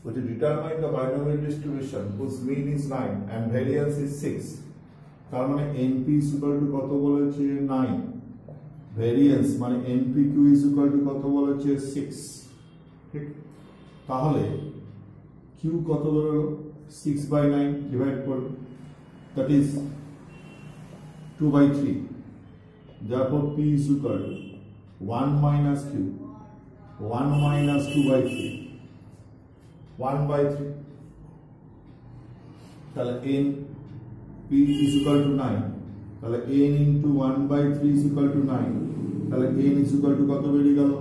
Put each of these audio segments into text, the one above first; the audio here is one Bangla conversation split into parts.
বলছে determine the binomial distribution whose mean is 9 and variance is 6। তার মানে np is equal to কত বলেছে 9, ভেরিয়েন্স মানে npq is equal to কত বলেছে 6। ঠিক, তাহলে q কত ধরো 6/9 ডিভাইড করবে, that is 2/3। therefore p is equal to 1 minus q, 1 minus 2/3, 1/3। তাহলে n p is equal to 9, তাহলে n into 1/3 is equal to 9, তাহলে n is equal to কত বেরিয়ে গেল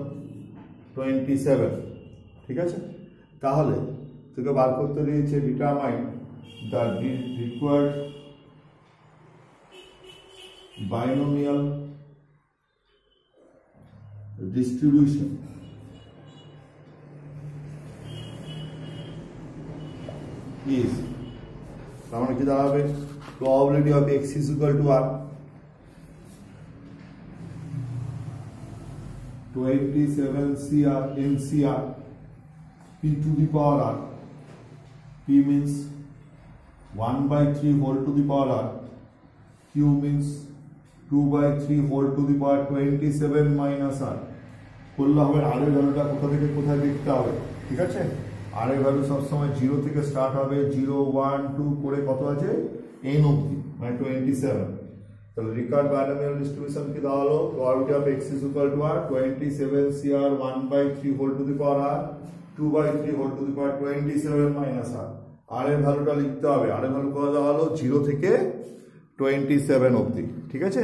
27। ঠিক আছে, তাহলে তোকে বার করতে দিয়েছে determine the required binomial distribution is, তার মানে কি দাঁড়াবে probability of x is equal to r 27 CR NCR p to the power r, p means 1/3 whole to the power r, q means 2/3 whole to the power 27 minus r। করলে হবে r এর ভ্যালুটা কোথা থেকে কোথায় দেখতে হবে। ঠিক আছে, r এর ভ্যালু সব সময় 0 থেকে স্টার্ট হবে, 0 1 2 করে কত আছে n অবধি, মানে 27। তাহলে রিকার্ড বাইনোমিয়াল ডিস্ট্রিবিউশন কি দেওয়া হলো, probability of x is equal to r 27 CR 1/3 whole to the power r 2/3 whole to the power 27 minus r। r এর ভ্যালুটা লিখতে হবে, r এর ভ্যালু কত দেওয়া হলো 0 থেকে 27 অবধি। ঠিক আছে।